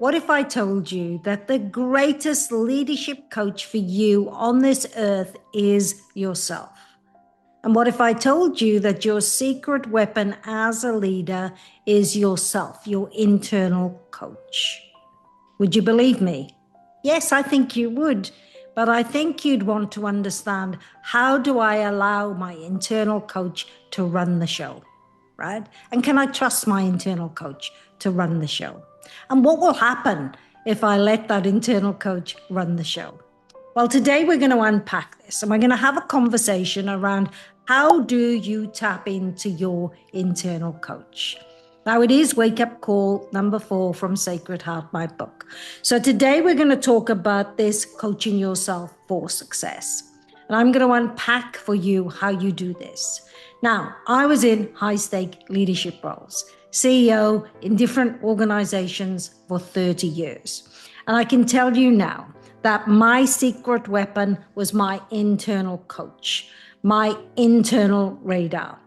What if I told you that the greatest leadership coach for you on this earth is yourself? And what if I told you that your secret weapon as a leader is yourself, your internal coach? Would you believe me? Yes, I think you would. But I think you'd want to understand, how do I allow my internal coach to run the show, right? And can I trust my internal coach to run the show? And what will happen if I let that internal coach run the show? Well, today we're going to unpack this, and we're going to have a conversation around, how do you tap into your internal coach? Now, it is Wake Up Call number 4 from Sacred Heart, my book. So today we're going to talk about this, coaching yourself for success. And I'm going to unpack for you how you do this. Now, I was in high-stake leadership roles, CEO in different organizations for 30 years. And I can tell you now that my secret weapon was my internal coach, my internal radar.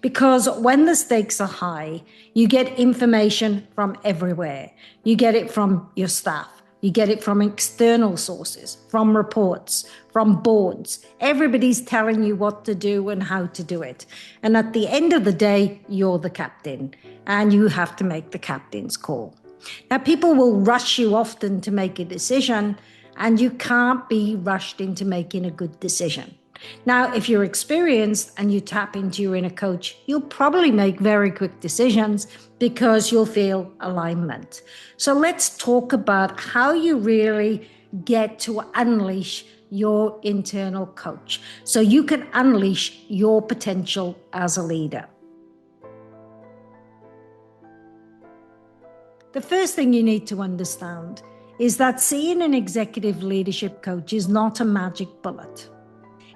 Because when the stakes are high, you get information from everywhere. You get it from your staff. You get it from external sources, from reports, from boards. Everybody's telling you what to do and how to do it. And at the end of the day, you're the captain, and you have to make the captain's call. Now, people will rush you often to make a decision, and you can't be rushed into making a good decision. Now, if you're experienced and you tap into your inner coach, you'll probably make very quick decisions because you'll feel alignment. So let's talk about how you really get to unleash your internal coach so you can unleash your potential as a leader. The first thing you need to understand is that seeing an executive leadership coach is not a magic bullet.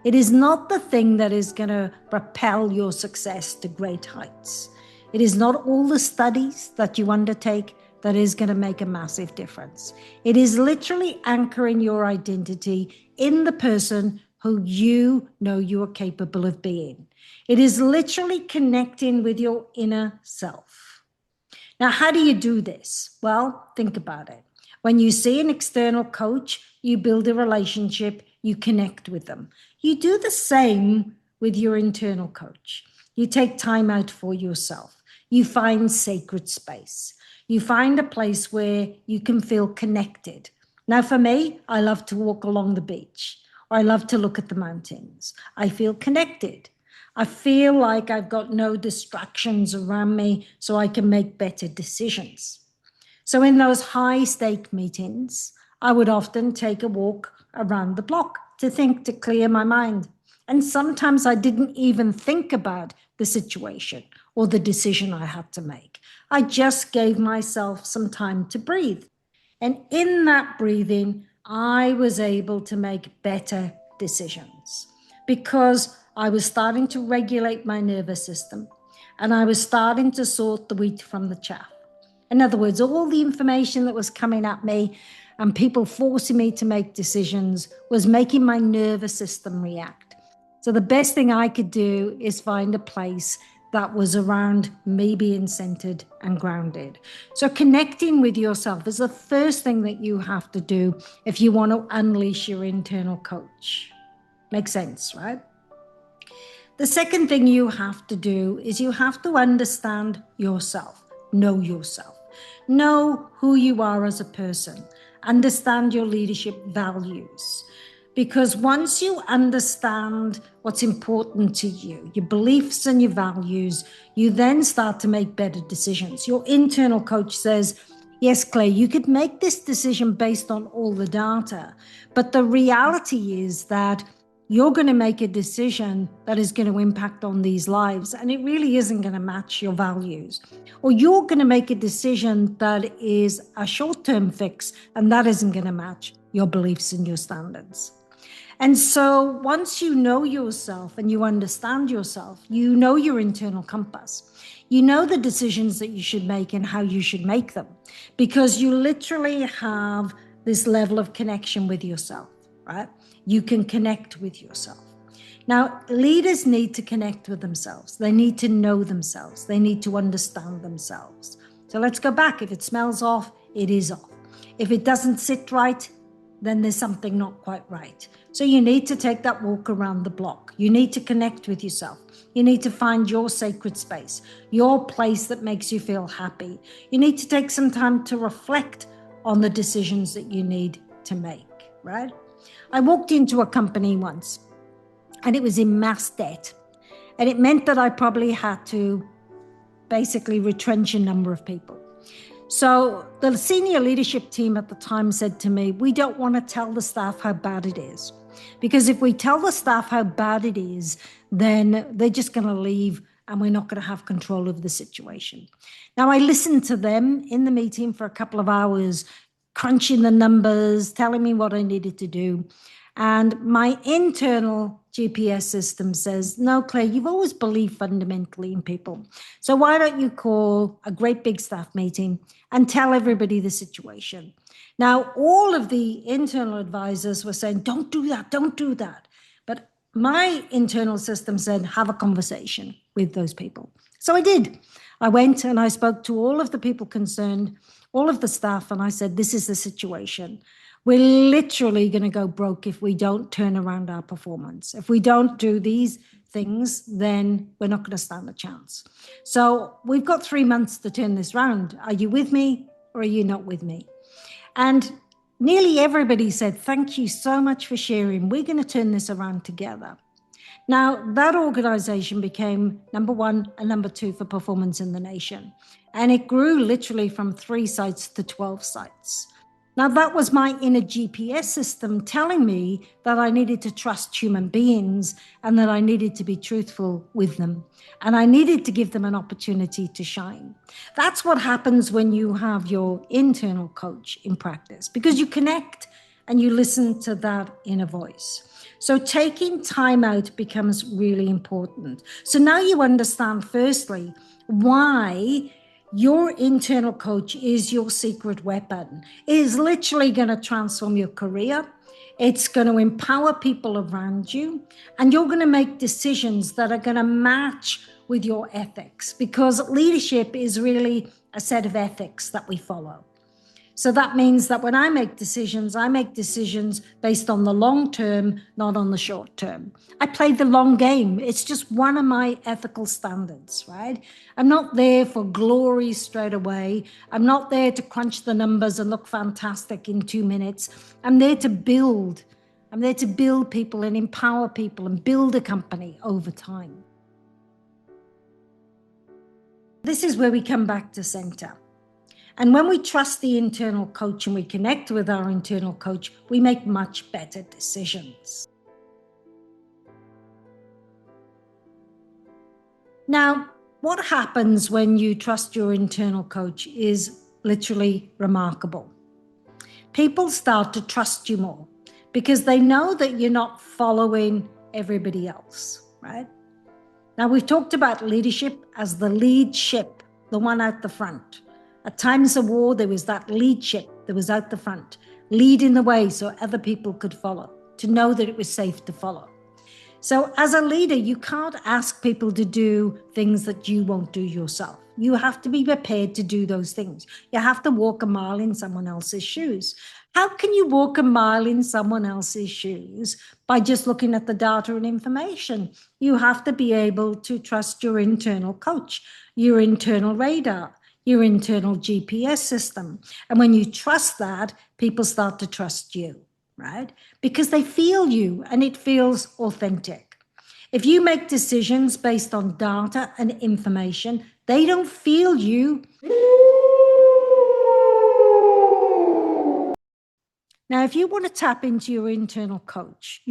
It is not the thing that is going to propel your success to great heights. It is not all the studies that you undertake that is going to make a massive difference. It is literally anchoring your identity in the person who you know you are capable of being. It is literally connecting with your inner self. Now, how do you do this? Well, think about it. When you see an external coach, you build a relationship, you connect with them. You do the same with your internal coach. You take time out for yourself. You find sacred space. You find a place where you can feel connected. Now, for me, I love to walk along the beach, or I love to look at the mountains. I feel connected. I feel like I've got no distractions around me, so I can make better decisions. So in those high-stake meetings, I would often take a walk around the block to think, to clear my mind. And sometimes I didn't even think about the situation or the decision I had to make. I just gave myself some time to breathe. And in that breathing, I was able to make better decisions because I was starting to regulate my nervous system, and I was starting to sort the wheat from the chaff. In other words, all the information that was coming at me and people forcing me to make decisions was making my nervous system react. So the best thing I could do is find a place that was around me being centered and grounded. So connecting with yourself is the first thing that you have to do if you want to unleash your internal coach. Makes sense, right? The second thing you have to do is you have to understand yourself, know yourself. Know who you are as a person. Understand your leadership values. Because once you understand what's important to you, your beliefs and your values, you then start to make better decisions. Your internal coach says, yes, Claire, you could make this decision based on all the data. But the reality is that you're going to make a decision that is going to impact on these lives, and it really isn't going to match your values. Or you're going to make a decision that is a short-term fix, and that isn't going to match your beliefs and your standards. And so once you know yourself and you understand yourself, you know your internal compass. You know the decisions that you should make and how you should make them, because you literally have this level of connection with yourself, right? You can connect with yourself. Now, leaders need to connect with themselves. They need to know themselves. They need to understand themselves. So let's go back. If it smells off, it is off. If it doesn't sit right, then there's something not quite right. So you need to take that walk around the block. You need to connect with yourself. You need to find your sacred space, your place that makes you feel happy. You need to take some time to reflect on the decisions that you need to make, right? I walked into a company once and it was in mass debt. And it meant that I probably had to basically retrench a number of people. So the senior leadership team at the time said to me, we don't want to tell the staff how bad it is. Because if we tell the staff how bad it is, then they're just going to leave and we're not going to have control of the situation. Now, I listened to them in the meeting for a couple of hours, crunching the numbers, telling me what I needed to do. And my internal GPS system says, no, Claire, you've always believed fundamentally in people. So why don't you call a great big staff meeting and tell everybody the situation? Now, all of the internal advisors were saying, don't do that, don't do that. But my internal system said, have a conversation with those people. So I did. I went and I spoke to all of the people concerned, all of the staff, and I said, this is the situation. We're literally going to go broke if we don't turn around our performance. If we don't do these things, then we're not going to stand a chance. So we've got 3 months to turn this round. Are you with me or are you not with me? And nearly everybody said, thank you so much for sharing. We're going to turn this around together. Now, that organization became number 1 and number 2 for performance in the nation. And it grew literally from 3 sites to 12 sites. Now, that was my inner GPS system telling me that I needed to trust human beings and that I needed to be truthful with them. And I needed to give them an opportunity to shine. That's what happens when you have your internal coach in practice, because you connect and you listen to that inner voice. So taking time out becomes really important. So now you understand, firstly, why your internal coach is your secret weapon. It is literally going to transform your career. It's going to empower people around you, and you're going to make decisions that are going to match with your ethics, because leadership is really a set of ethics that we follow. So that means that when I make decisions based on the long term, not on the short term. I play the long game. It's just one of my ethical standards, right? I'm not there for glory straight away. I'm not there to crunch the numbers and look fantastic in 2 minutes. I'm there to build. I'm there to build people and empower people and build a company over time. This is where we come back to center. And when we trust the internal coach and we connect with our internal coach, we make much better decisions. Now, what happens when you trust your internal coach is literally remarkable. People start to trust you more because they know that you're not following everybody else, right? Now, we've talked about leadership as the lead ship, the one out the front. At times of war, there was that lead ship that was out the front, leading the way so other people could follow, to know that it was safe to follow. So as a leader, you can't ask people to do things that you won't do yourself. You have to be prepared to do those things. You have to walk a mile in someone else's shoes. How can you walk a mile in someone else's shoes? By just looking at the data and information. You have to be able to trust your internal coach, your internal radar, your internal GPS system. And when you trust that, people start to trust you, right? Because they feel you and it feels authentic. If you make decisions based on data and information, they don't feel you. Now, if you want to tap into your internal coach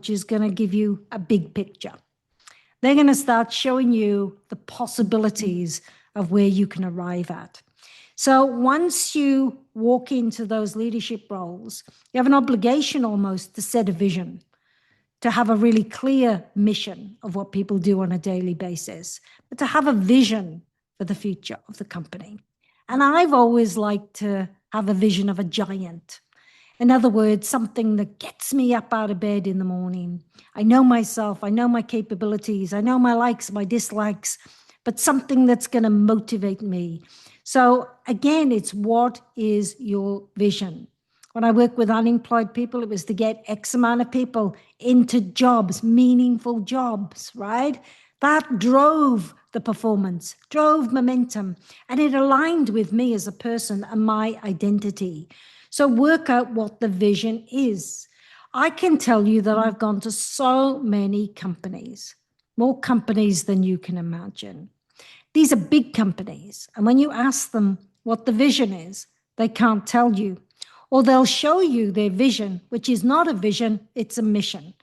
is going to give you a big picture. They're going to start showing you the possibilities of where you can arrive at. So once you walk into those leadership roles, you have an obligation almost to set a vision, to have a really clear mission of what people do on a daily basis, but to have a vision for the future of the company. And I've always liked to have a vision of a giant. In other words, something that gets me up out of bed in the morning. I know myself, I know my capabilities, I know my likes, my dislikes, but something that's going to motivate me, So again, it's what is your vision? When I work with unemployed people, it was to get X amount of people into jobs, meaningful jobs, right? That drove the performance, drove momentum, and it aligned with me as a person and my identity. So work out what the vision is. I can tell you that I've gone to so many companies, more companies than you can imagine. These are big companies. And when you ask them what the vision is, they can't tell you. Or they'll show you their vision, which is not a vision, it's a mission.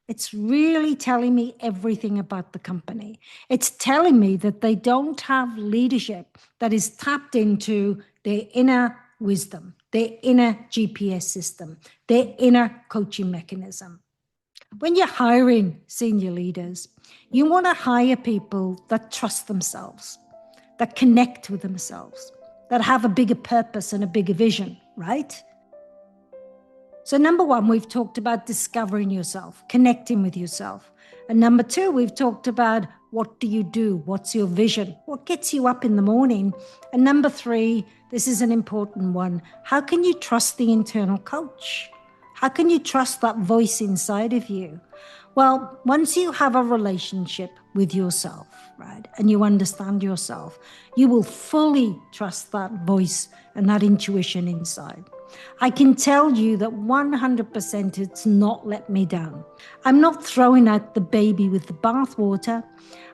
It's really telling me everything about the company. It's telling me that they don't have leadership that is tapped into their inner wisdom, their inner GPS system, their inner coaching mechanism. When you're hiring senior leaders, you want to hire people that trust themselves, that connect with themselves, that have a bigger purpose and a bigger vision, right? So number one, we've talked about discovering yourself, connecting with yourself. And number two, we've talked about what do you do? What's your vision? What gets you up in the morning? And number three, this is an important one. How can you trust the internal coach? How can you trust that voice inside of you? Well, once you have a relationship with yourself, right, and you understand yourself, you will fully trust that voice and that intuition inside. I can tell you that 100% it's not let me down. I'm not throwing out the baby with the bathwater.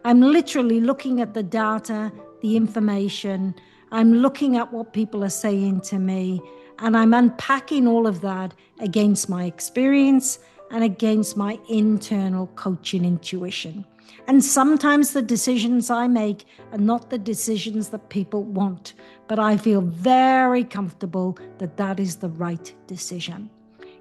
I'm literally looking at the data, the information. I'm looking at what people are saying to me, and I'm unpacking all of that against my experience and against my internal coaching intuition. And sometimes the decisions I make are not the decisions that people want, but I feel very comfortable that that is the right decision.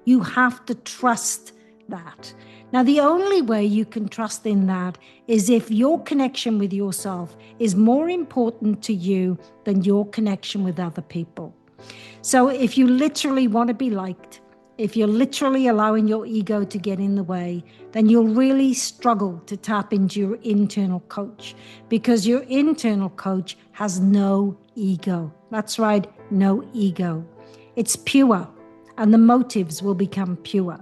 You have to trust that. Now, the only way you can trust in that is if your connection with yourself is more important to you than your connection with other people. So if you literally want to be liked, if you're literally allowing your ego to get in the way, then you'll really struggle to tap into your internal coach, because your internal coach has no ego. That's right, no ego. It's pure, and the motives will become pure.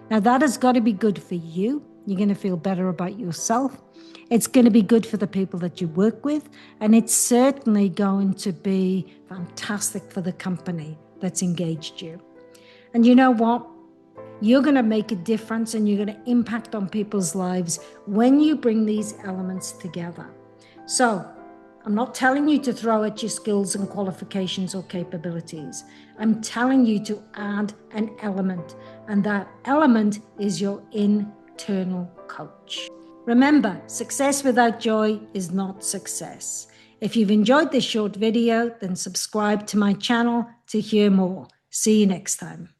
Now that has got to be good for you. You're going to feel better about yourself. It's going to be good for the people that you work with, and it's certainly going to be fantastic for the company that's engaged you. And you know what? You're going to make a difference and you're going to impact on people's lives when you bring these elements together. So I'm not telling you to throw at your skills and qualifications or capabilities. I'm telling you to add an element, and that element is your internal coach. Remember, success without joy is not success. If you've enjoyed this short video, then subscribe to my channel to hear more. See you next time.